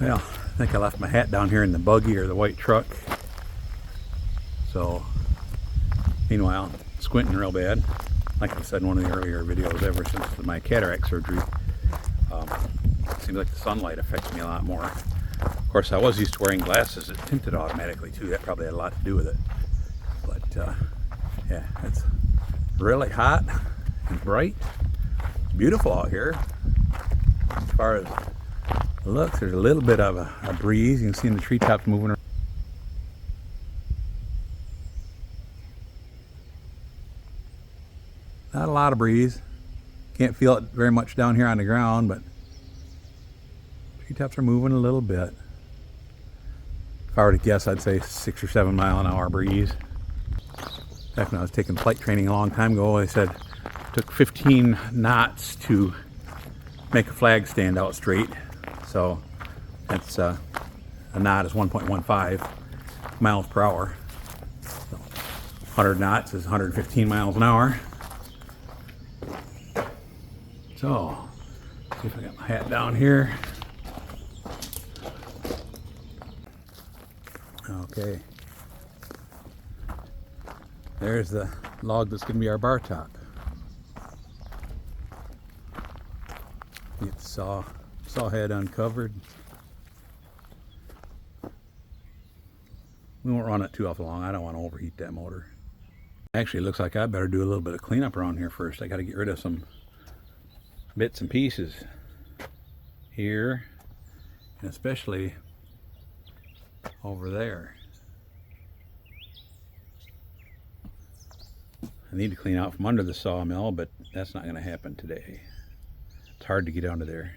Well, I think I left my hat down here in the buggy or the white truck. So, meanwhile, squinting real bad. Like I said in one of the earlier videos, ever since my cataract surgery, it seems like the sunlight affects me a lot more. Of course, I was used to wearing glasses that tinted automatically too. That probably had a lot to do with it. But yeah, it's really hot and bright. It's beautiful out here. As far as it looks, there's a little bit of a breeze. You can see in the treetops moving around. Not a lot of breeze. Can't feel it very much down here on the ground, but treetops are moving a little bit. If I were to guess, I'd say 6 or 7 mile an hour breeze. Back when I was taking flight training a long time ago, they said it took 15 knots to make a flag stand out straight. So that's a knot is 1.15 miles per hour. So 100 knots is 115 miles an hour. So, see if I got my hat down here. Okay. There's the log that's going to be our bar top. Get the saw head uncovered. We won't run it too awful long. I don't want to overheat that motor. Actually, it looks like I better do a little bit of cleanup around here first. I got to get rid of some bits and pieces here, and especially over there. I need to clean out from under the sawmill, but that's not going to happen today. It's hard to get under there,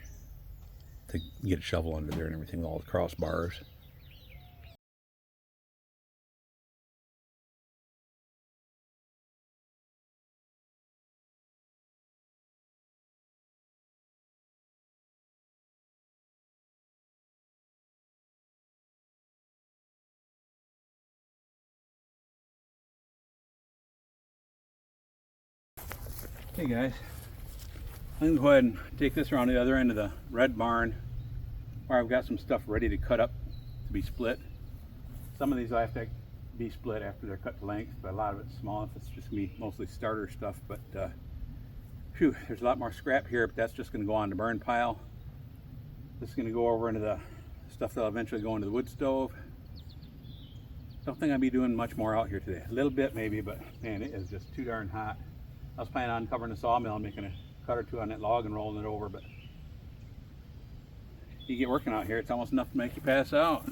to get a shovel under there and everything with all the crossbars. Hey guys, I'm going to go ahead and take this around the other end of the red barn where I've got some stuff ready to cut up to be split. Some of these will have to be split after they're cut to length, but a lot of it's small. It's just me, mostly starter stuff. But phew, there's a lot more scrap here, but that's just going to go on the burn pile. This is going to go over into the stuff that'll eventually go into the wood stove. Don't think I'll be doing much more out here today. A little bit maybe, but man, it is just too darn hot. I was planning on covering the sawmill and making a cut or two on that log and rolling it over, but you get working out here, it's almost enough to make you pass out.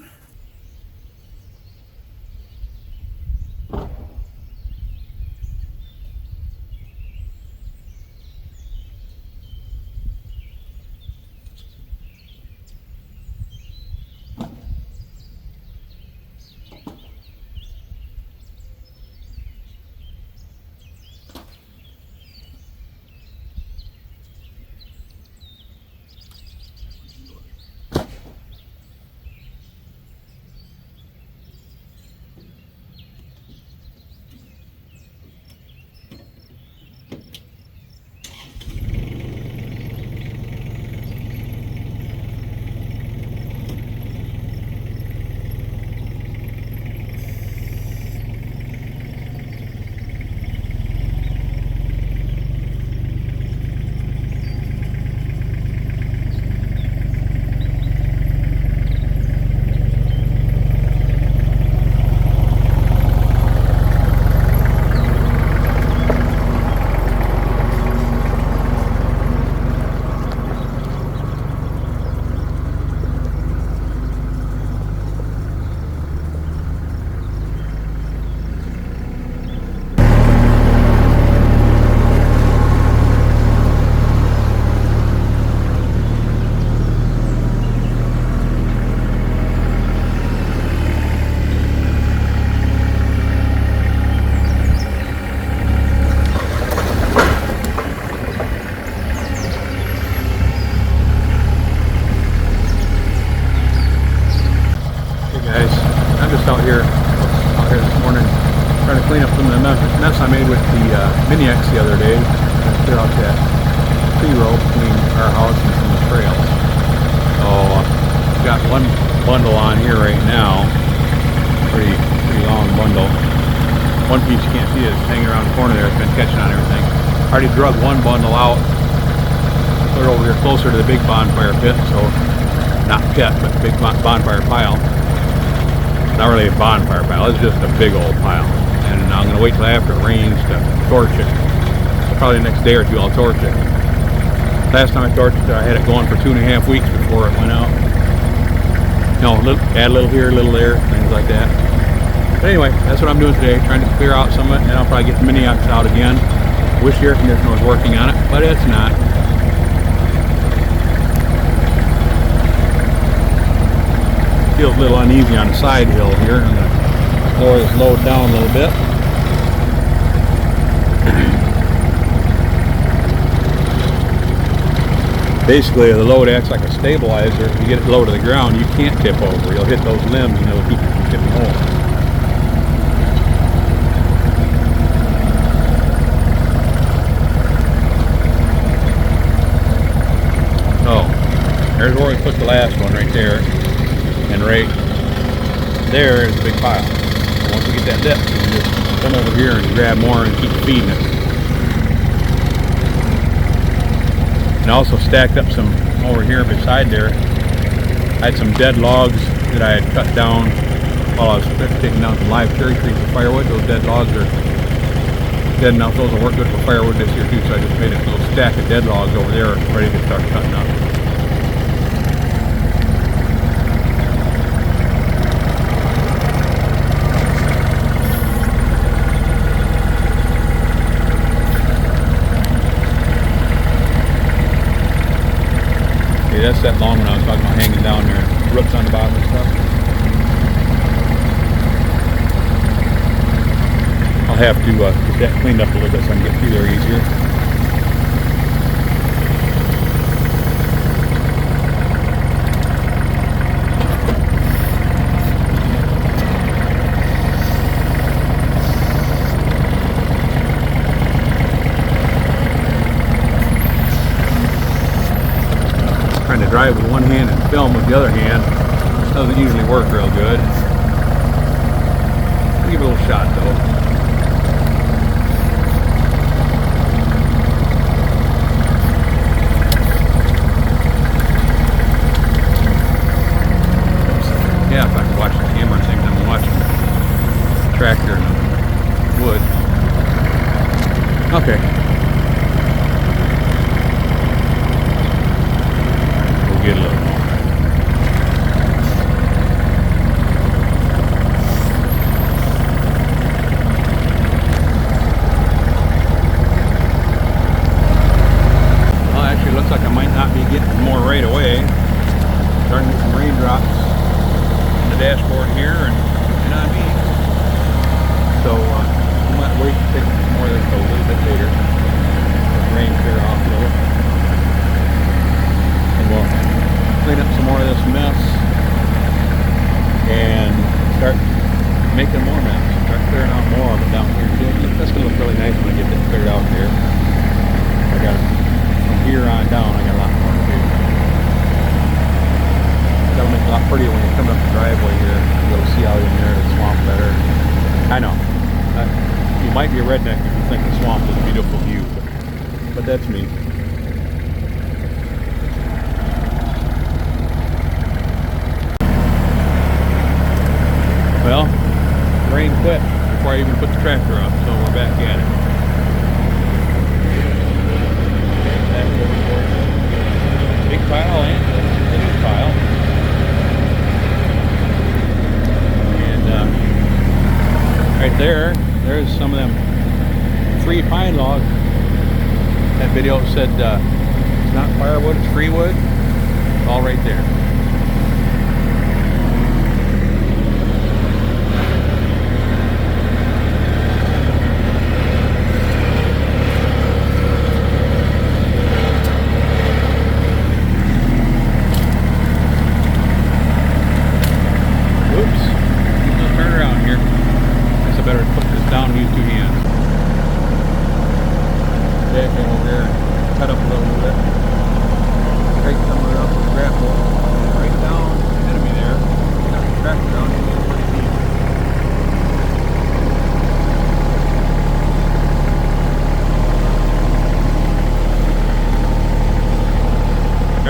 clean up some of the mess I made with the mini-X the other day. Clear out that tree row between our house and some of the trails. So I've got got one bundle on here right now. Pretty long bundle. One piece you can't see is hanging around the corner there. It's been catching on everything. Already drug one bundle out. Put it over here closer to the big bonfire pit. So, not pit, but big bonfire pile. Not really a bonfire pile. It's just a big old pile. And I'm going to wait till after it rains to torch it. So probably the next day or two I'll torch it. Last time I torched it, I had it going for 2.5 weeks before it went out. Add a little here, a little there, things like that. But anyway, that's what I'm doing today, trying to clear out some of it, and then I'll probably get the mini X out again. Wish the air conditioner was working on it, but it's not. Feels a little uneasy on the side hill here. I'm going to lower this load down a little bit. Basically, the load acts like a stabilizer. If you get it low to the ground, you can't tip over. You'll hit those limbs and it'll keep you from tipping over. Oh, there's where we put the last one right there. And right there is a big pile. So once we get that depth, you can just come over here and grab more and keep feeding it. And I also stacked up some over here beside there. I had some dead logs that I had cut down while I was taking down some live cherry trees for firewood. Those dead logs are dead enough. Those will work good for firewood this year too. So I just made a little stack of dead logs over there ready to start cutting up. That's that long one I was talking about hanging down there. Roots on the bottom and stuff. I'll have to get that cleaned up a little bit so I can get through there easier. Trying to drive with one hand and film with the other hand doesn't usually work real good. I'll give it a little shot though. Yeah, if I can watch the camera at the same time I'm watching the tractor and the wood. Okay. Get a little more. Well, actually looks like I might not be getting more right away. Starting to get some raindrops on the dashboard here and on me. So I might wait to take some more of this a little bit later. Let the rain clear off a little. And we'll clean up some more of this mess and start making more mess. Start clearing out more of it down here too. That's gonna look really nice when I get that cleared out here. I got from here on down. I got a lot more to do. That'll make it a lot prettier when you come up the driveway here. You'll see out in there the swamp better. I know. You might be a redneck if you think the swamp is a beautiful view, but that's me. Well, rain quit before I even put the tractor up, so we're back at it. Back over towards big pile and the new pile. And right there's some of them free pine logs. That video said it's not firewood, it's free wood. It's all right there. Cut up a little bit, straighten some of it up with grapple.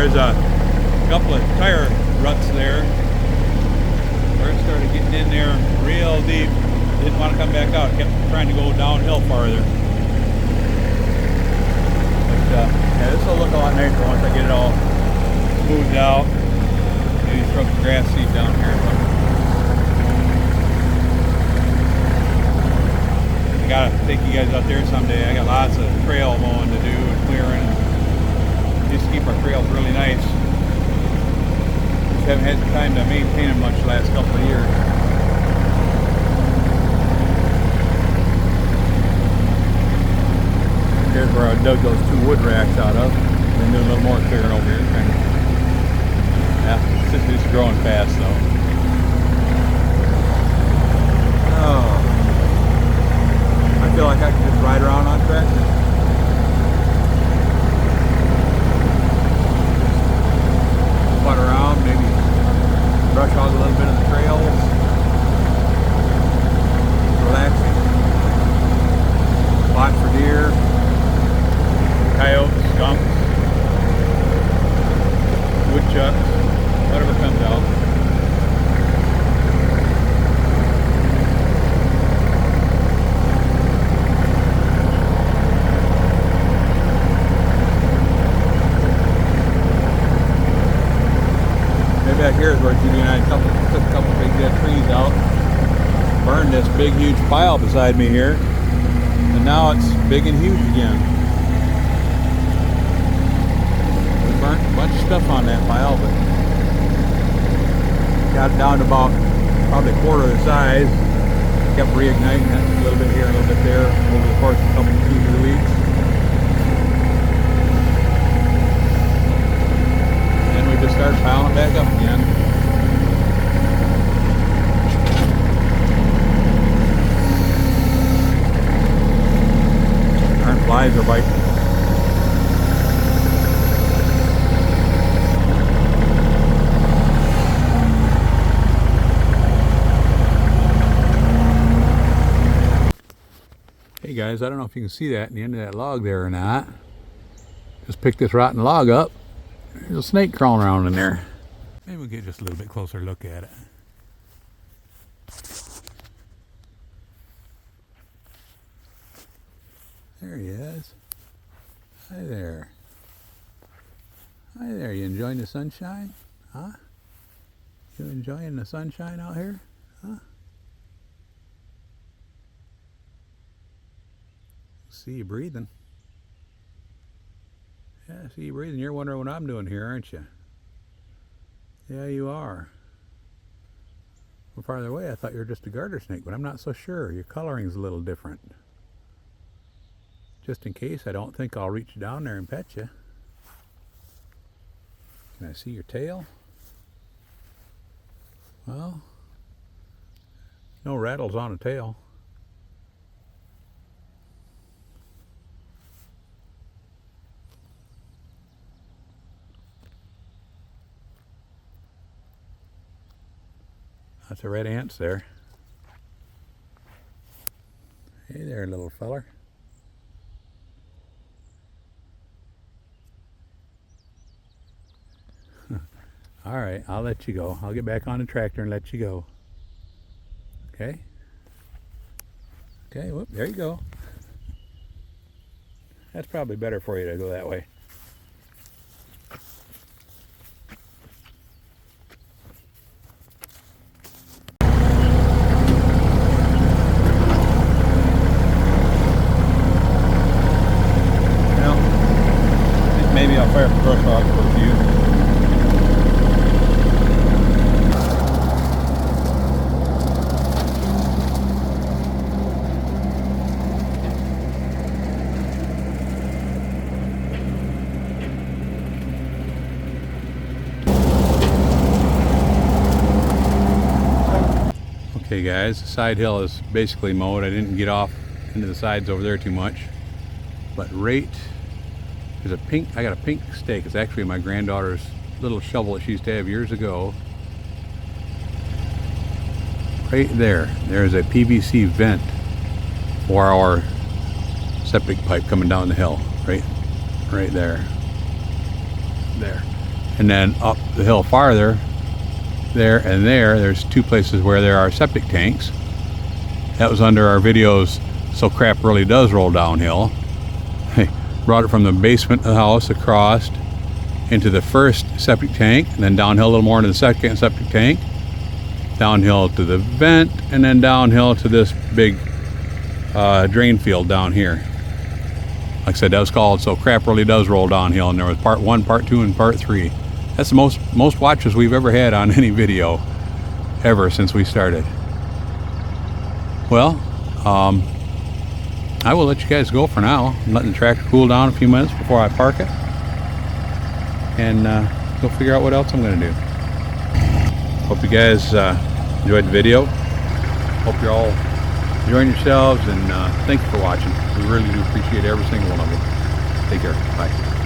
There's a couple of tire ruts there where it started getting in there real deep. Didn't want to come back out. Kept trying to go downhill farther. But yeah, this will look a lot nicer once I get it all smoothed out. Maybe throw some grass seed down here. I gotta take you guys out there someday. I got lots of trail mowing to do and clearing. Just to keep our trails really nice. Just haven't had the time to maintain them much the last couple of years. Here's where I dug those 2 wood racks out of. Been doing a little more clearing over here. Yeah, it's just growing fast though. Oh, I feel like I can just ride around on tractors. Putt around, maybe brush hog a little bit of the trails. Relaxing. Watch for deer, coyotes, skunks, woodchucks, whatever comes out. Maybe back here is where Judy and I took a couple big dead trees out, burned this big huge pile beside me here, and now it's big and huge again. We burnt a bunch of stuff on that pile, but got it down to about probably a quarter of the size. Kept reigniting it a little bit here, a little bit there over the course of a couple of 2 weeks. And we just started piling it back up again. Darn flies are biting. Hey guys, I don't know if you can see that in the end of that log there or not. Just picked this rotten log up. There's a snake crawling around in there. Maybe we'll get just a little bit closer look at it. There he is. Hi there. Hi there, you enjoying the sunshine? Huh? You enjoying the sunshine out here? Huh? See you breathing. Yeah, I see you breathing. You're wondering what I'm doing here, aren't you? Yeah, you are. Well, farther away, I thought you were just a garter snake, but I'm not so sure. Your coloring's a little different. Just in case, I don't think I'll reach down there and pet you. Can I see your tail? Well, no rattles on a tail. That's a red ants there. Hey there, little feller. All right, I'll let you go. I'll get back on the tractor and let you go. Okay? Okay, whoop, there you go. That's probably better for you to go that way. Maybe I'll fire up the brush hog for a few. Okay guys, the side hill is basically mowed. I didn't get off into the sides over there too much. But there's a pink, I got a pink stake. It's actually my granddaughter's little shovel that she used to have years ago. Right there, there's a PVC vent for our septic pipe coming down the hill. Right there. There. And then up the hill farther, there's two places where there are septic tanks. That was under our videos, So Crap Really Does Roll Downhill. I brought it from the basement of the house across into the first septic tank, and then downhill a little more into the second septic tank, downhill to the vent, and then downhill to this big drain field down here. Like I said, that was called So Crap Really Does Roll Downhill, and there was part 1, part 2, and part 3. That's the most watches we've ever had on any video ever since we started. Well, I will let you guys go for now. I'm letting the tractor cool down a few minutes before I park it, and go figure out what else I'm going to do. Hope you guys enjoyed the video. Hope you're all enjoying yourselves, and thank you for watching. We really do appreciate every single one of you. Take care. Bye.